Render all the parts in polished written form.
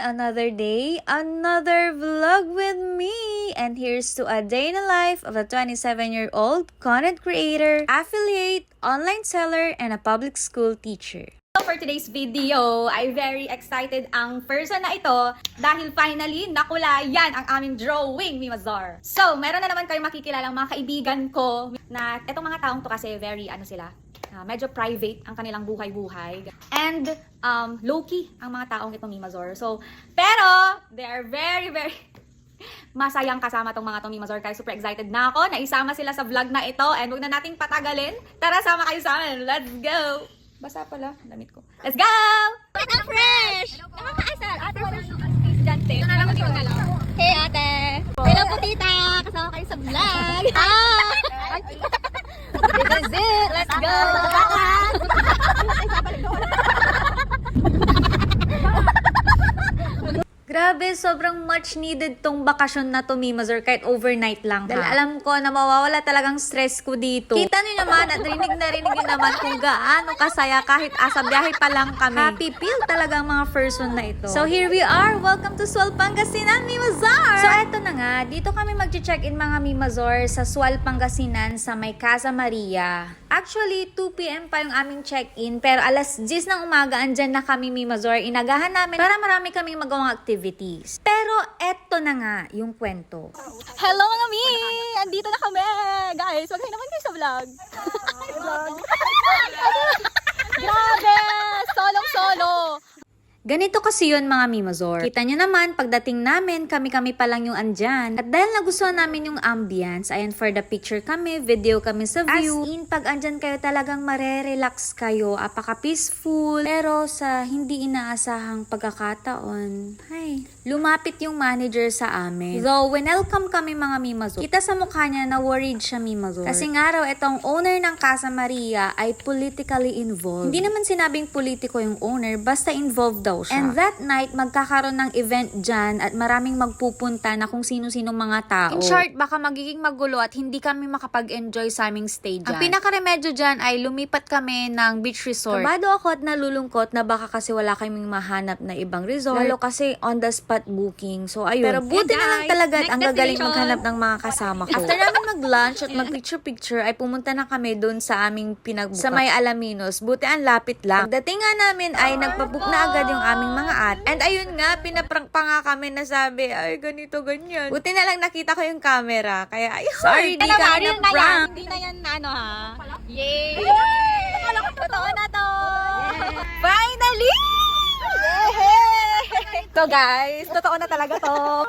another day, another vlog with me. And here's to a day in the life of a 27-year-old content creator, affiliate, online seller, and a public school teacher. So for today's video, ay very excited ang person na ito dahil finally nakulayan ang aming drawing, Mimazar. So, meron na naman kayong makikilalang mga kaibigan ko na itong mga taong to kasi very medyo private ang kanilang buhay-buhay. And low-key ang mga taong ito, Mimazor. So, pero they are very masayang kasama tong mga tong Mimazor. Kaya super excited na ako na isama sila sa vlog na ito. And huwag na nating patagalin. Tara, sama kayo sa amin. Let's go! Basa pala, damit ko. Let's go! Ang fresh! Nakakaasal. Ate, wala yung estudyante. Hey, ate! Hello po, tita! Kasama kayo sa vlog! This is it! Let's go! Grabe, sobrang much needed tong bakasyon na to, Mimazor, kahit overnight lang. Dahil alam ko na mawawala talagang stress ko dito. Kita niyo naman at rinig na rinig niyo naman kung gaano kasaya kahit asa biyahe pa lang kami. Happy feel talaga ang mga person na ito. So here we are. Welcome to Sual, Pangasinan, Mimazor! So eto na nga, dito kami mag-check-in mga Mimazor sa Sual, Pangasinan sa may Casa Maria. Actually, 2 p.m. pa yung aming check-in, pero alas 10 ng umaga andyan na kami, Mimazor. Inagahan namin para marami kaming magawang activities. Pero eto na nga yung kwento. Hello mga mi! Andito na kami! Guys, wag naman kayo sa vlog. Grabe! Solong-solo! Ganito kasi yun mga Mimazor. Kita nyo naman, pagdating namin, kami-kami pa lang yung andyan. At dahil nagustuhan namin yung ambience, ayan, for the picture kami, video kami sa view. As in, pag andyan kayo talagang marerelax kayo, apaka-peaceful. Pero sa hindi inaasahang pagkakataon, lumapit yung manager sa amin. Though, welcome kami mga Mimazor. Kita sa mukha niya na worried siya, Mimazor. Kasi nga raw, itong owner ng Casa Maria ay politically involved. Hindi naman sinabing politiko yung owner, basta involved daw siya. And that night, magkakaroon ng event dyan at maraming magpupunta na kung sino-sino mga tao. In short, baka magiging magulo at hindi kami makapag-enjoy sa aming stay dyan. Ang pinakaremedyo dyan ay lumipat kami ng beach resort. Kabado ako at nalulungkot na baka kasi wala kaming mahanap na ibang resort. Lalo kasi on the spot booking. So ayun. Pero buti na lang talaga at ang gagaling maghanap ng mga kasama ko. After namin mag-lunch at mag-picture-picture ay pumunta na kami doon sa aming pinagbuka. Sa may Alaminos. Buti ang lapit lang. Pagdating nga namin ay nagpabook na agad yung aming mga And ayun nga, pinaprank pa nga kami na sabi, ay ganito, ganyan. Buti na lang nakita ko yung camera. Kaya ayun, sorry, di ka na-prank. Hindi na yan ha. Yay! Totoo na to! Finally! So guys, totoo na talaga to.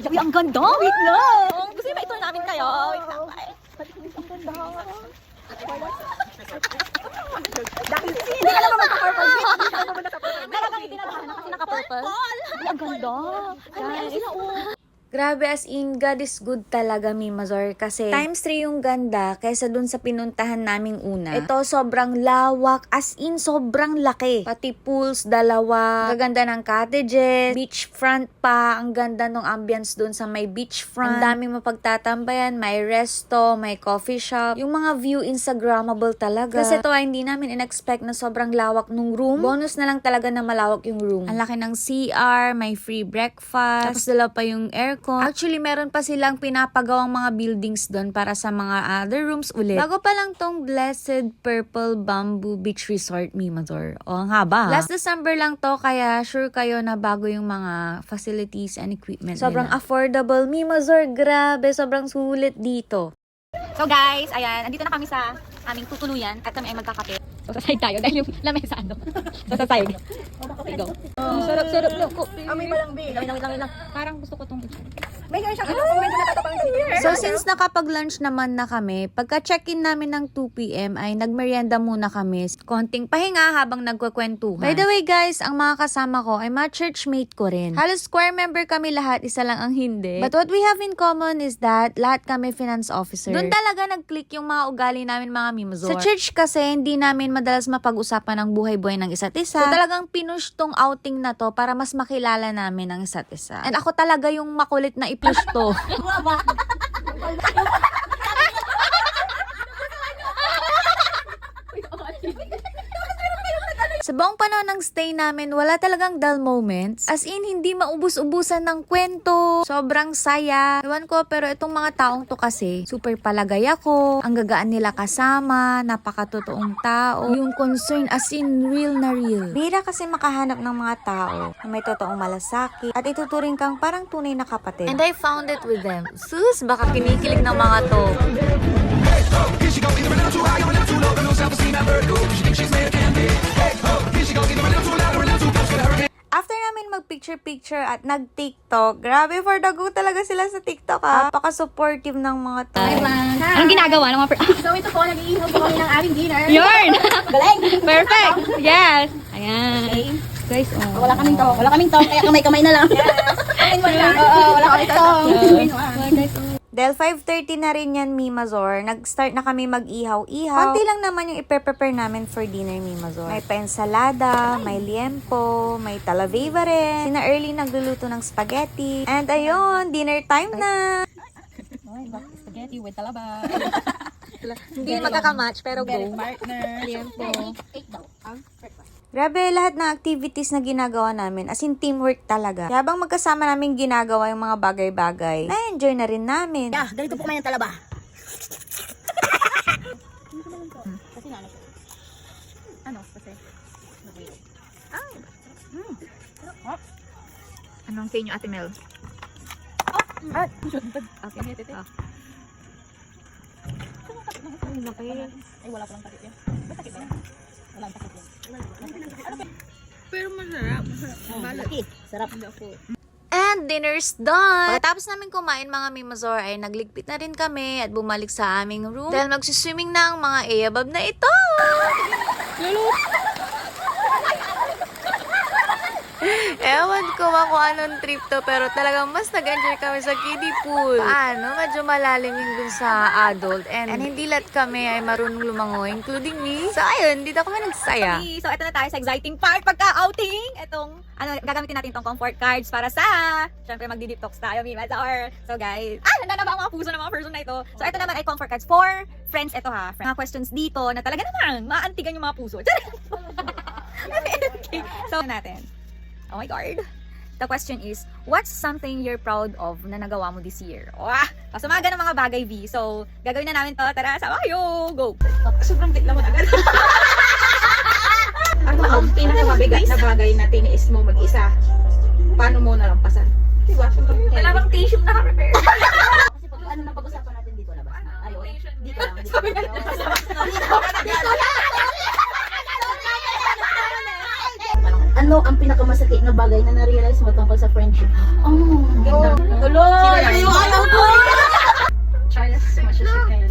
Uy, ang ganda! Wait lang! Gusto ba ito namin kayo? Wait lang. Dahil hindi ka naman magka-purple. Talagang itinadahan na kasi naka-purple. Ang ganda. Guys. Grabe, as in, God is good talaga, Mimazor. Kasi times 3 yung ganda kaysa dun sa pinuntahan naming una. Ito, sobrang lawak. As in, sobrang laki. Pati pools, dalawa. Gaganda ng cottages. Beachfront pa. Ang ganda ng ambience dun sa may beachfront. Ang daming mapagtatambayan. May resto, may coffee shop. Yung mga view, Instagrammable talaga. Kasi ito, hindi namin in-expect na sobrang lawak nung room. Bonus na lang talaga na malawak yung room. Ang laki ng CR, may free breakfast. Tapos dalawa pa yung aircon. Actually, meron pa silang pinapagawang mga buildings doon para sa mga other rooms ulit. Bago pa lang tong Blessed Purple Bamboo Beach Resort, Mimazor. O, ang haba. Last December lang to, kaya sure kayo na bago yung mga facilities and equipment sobrang nila. Affordable, Mimazor. Grabe, sobrang sulit dito. So guys, ayan, andito na kami sa aming tutuluyan at kami ay magkakape. So sasayag tayo dahil yung lamesa So sasayag. Okay, go. Sarap lang ko. Amoy pa lang, babe. Lang. Parang gusto ko itong May gawin siyang medyo natatapang sa So since nakapag-lunch naman na kami, pagka-check-in namin ng 2 p.m. ay nagmerienda muna kami. Konting pahinga habang nagkwekwentuhan. By the way guys, ang mga kasama ko ay mga churchmate ko rin. Halos square member kami lahat, isa lang ang hindi. But what we have in common is that lahat kami finance officer. Doon talaga nag-click yung mga ugali namin mga Mimazor. Sa church kasi hindi namin madalas mapag-usapan ng buhay-buhay ng isa't isa. So talagang pinush tong outing na to para mas makilala namin ang isa't isa. And ako talaga yung makulit na i-push to. buong panahon ng stay namin, wala talagang dull moments. As in, hindi maubos-ubusan ng kwento. Sobrang saya. Ewan ko, pero itong mga taong to kasi, super palagay ako. Ang gagaan nila kasama, napakatotoong tao. Yung concern as in real na real. Bira kasi makahanap ng mga tao na may totoong malasakit at ituturing kang parang tunay na kapatid. And I found it with them. Sus, baka kinikilig ng mga to. After namin mag-picture-picture at nag-TikTok, grabe for the go talaga sila sa TikTok ha. Napaka-supportive ng mga tao. Anong ginagawa ng mga So ito po, nag-iihaw po kami ng aming dinner. Yarn! Galing! Perfect! Yes! Ayan. Guys, oh. Wala kaming tong, kaya kamay-kamay na lang. Oo, wala kaming tong. Dahil 5:30 na rin yan, Mimazor, nag-start na kami mag-ihaw-ihaw. Konti lang naman yung i-prepare namin for dinner, Mimazor. May pa-ensalada, may liempo, may talaveva rin. Sina Early nagluluto ng spaghetti. And ayun, dinner time na! Spaghetti with talaba. Hindi magkakamatch, pero go. Partner. Liempo. Cake daw. Ang breakfast. Grabe, lahat ng activities na ginagawa namin, as in teamwork talaga. Kaya habang magkasama namin ginagawa yung mga bagay-bagay, na-enjoy na rin namin. Yeah, ganito po kumain ng talaba. Kasi nga, ano, kasi, Anong sa inyo, Ate Mel? Okay. ay wala palang takip yan. May takip ba yan? Walang takip yan. Pero masarap. Malaki. Sarap. And dinner's done! Pagkatapos namin kumain mga Mimazor ay nagligpit na rin kami at bumalik sa aming room dahil magsiswimming na ang mga Eabab na ito! Ewan ko ba kung anong trip to, pero talagang mas nag-enjoy kami sa kiddie pool. Paano? Medyo malalim yung dun sa adult. And hindi lahat kami ay marunong lumangoy, including me. So ayun, dito kami nagsaya. So, ito na tayo sa exciting part pagka-outing. Itong, gagamitin natin itong comfort cards para sa, syempre magdi-deep talks tayo, Mimazor. So guys, nanda na ba ang mga puso ng mga person na ito? So, ito naman ay comfort cards for friends. Ito ha, mga questions dito na talaga naman, maantigan yung mga puso. Okay. So, natin. Oh my God. The question is, what's something you're proud of na nagawa mo this year? Wah! Pasumaga ng mga bagay, V. So, gagawin na namin to. Tara, sama kayo! Go! Sobrang bigla mo agad. Ano ang pinakamabigat na bagay na tiniis mo mag-isa? Paano mo nalampasan? Diba? Wala bang tissue na ka-prepare? Kasi pag ano na pag-usapan natin dito labas na. Ay, okay. Dito lang. Ano ang pinakamasakit na bagay na na-realize mo tungkol sa friendship? Oh, Tuloy! alam ko! Try as much as you can.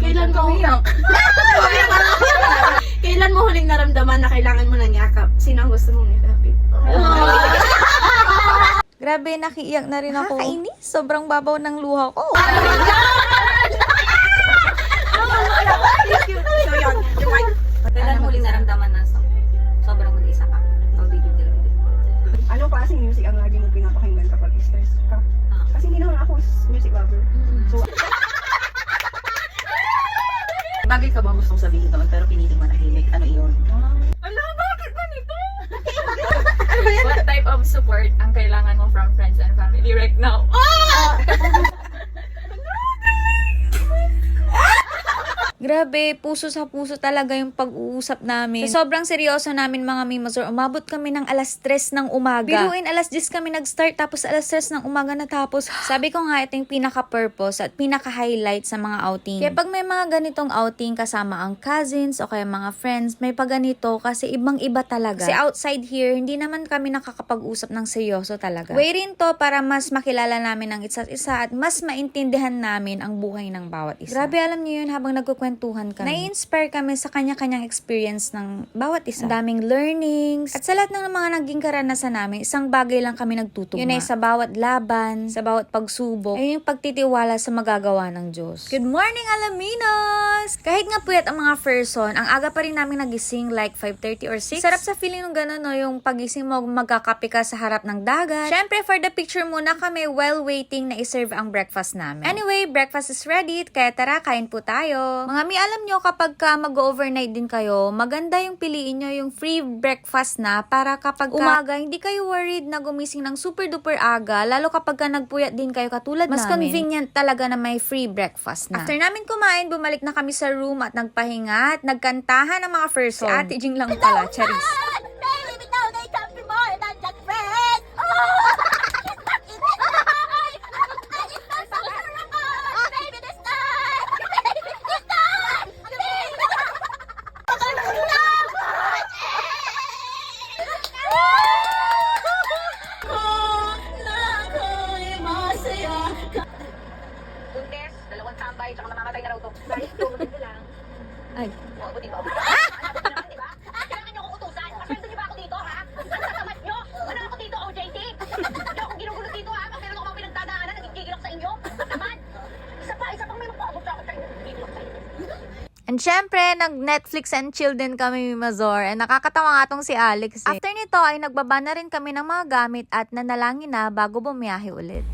Kailan mo? Kailan mo huling naramdaman na kailangan mo ng yakap? Sino ang gusto mong yakapin? Grabe, nakiiyak na rin ako. Nakakainis. Sobrang babaw ng luha ko. So yun, yung mic. Kailan mo huling naramdaman na sobrang mag-isa ka? How did you deal with it? Anong klaseng music ang lagi mo pinapakinggan kapag stress ka? Kasi hindi naman ako music lover. So, Bagay ka ba gustong sabihin doon pero piniling manahimik? Ano iyon? What type of support ang kailangan mo from friends and family right now? Grabe, puso sa puso talaga yung pag-uusap namin. Sa sobrang seryoso namin mga Mimazor, umabot kami ng alas 3 ng umaga. Biruin, alas 10 kami nag-start, tapos alas 3 ng umaga natapos. Sabi ko nga, ito yung pinaka-purpose at pinaka-highlight sa mga outing. Kaya pag may mga ganitong outing kasama ang cousins o kaya mga friends, may paganito kasi ibang-iba talaga. Kasi outside here, hindi naman kami nakakapag-usap ng seryoso talaga. Way rin to para mas makilala namin ang isa't isa at mas maintindihan namin ang buhay ng bawat isa. Grabe, alam niyo yun, habang nagkukwentuhan kami, nai-inspire kami sa kanya-kanyang experience ng bawat isa. Ang daming learnings. At sa lahat ng mga naging karanasan namin, isang bagay lang kami nagtutugma. Yun ay sa bawat laban, sa bawat pagsubok, ay yung pagtitiwala sa magagawa ng Diyos. Good morning, Alaminos! Kahit nga puyat ang mga person, ang aga pa rin namin nagising like 5:30 or 6. Sarap sa feeling ng gano'n, no? Yung pagising mo, magkakape ka sa harap ng dagat. Syempre, for the picture muna kami while waiting na iserve ang breakfast namin. Anyway, breakfast is ready, kaya tara, kain po tayo. Mga Mga mi, alam nyo, kapag ka mag-overnight din kayo, maganda yung piliin nyo yung free breakfast na para kapag umaga, hindi kayo worried na gumising ng super duper aga, lalo kapag ka nagpuyat din kayo katulad namin. Mas convenient talaga na may free breakfast na. After namin kumain, bumalik na kami sa room at nagpahinga at nagkantahan ng mga first song. Si Ate Jing lang pala, charis. Baby, bitaw na something more than just friends. Baby, this time. Baby, this time. Buntes, dalawang tambay, tsaka mamamatay na raw to. Dahil ito, maganda lang. Ay. Buti ba? Diba? Kailangan niyo akong utusan. Pasensya niyo ba ako dito, ha? Ang tatamad niyo. Ano ako dito, OJT? Hindi akong ginugulo dito, ha? Pag meron ako mga pinagdadaanan, nagigigil ako sa inyo. Ang tamad. Isa pang may magpaabot ako sa inyo. Nagigigil ako sa inyo. And syempre, nag-Netflix and chill din kami, Mazor. And nakakatawa nga tong si Alex eh. After nito ay nagbaba na rin kami ng mga gamit at nanalangin na bago bumiyahe ulit.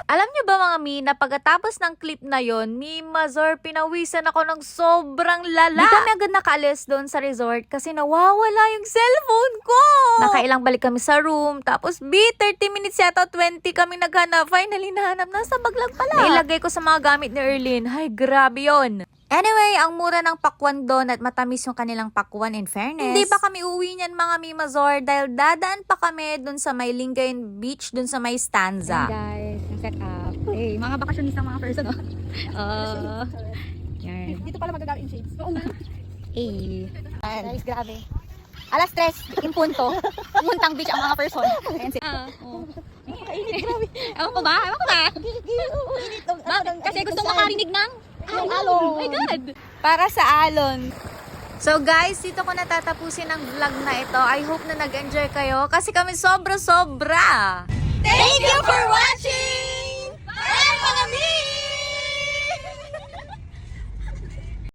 Alam niyo ba mga mi, na pagkatapos ng clip na yon, mi Mazor, pinawisan ako ng sobrang lala. Di kami agad nakaalis doon sa resort kasi nawawala yung cellphone ko. Nakailang balik kami sa room, tapos 30 minutes yata, 20 kami naghanap. Finally nahanap, nasa bag lang pala. Nailagay ko sa mga gamit ni Erlyn. Ay, grabe yon. Anyway, ang mura ng pakwan doon at matamis yung kanilang pakwan, in fairness. Hindi pa kami uwi niyan mga Mimazor dahil dadaan pa kami doon sa may Lingayen Beach, doon sa may Stanza. Guys, yung set up. Hey, mga bakasyonista mga person, oh. Yan. Dito pala magagamit yung shades. Oo nga. Hey. Guys, grabe. Alas 3, in punto. Puntang beach ang mga person. Ayan sila. Ewan ko ba? Kasi gusto makarinig ng alon. Oh my God. Para sa alon. So guys, dito ko natatapusin ang vlog na ito. I hope na nag-enjoy kayo kasi kami sobra-sobra. Thank you for watching!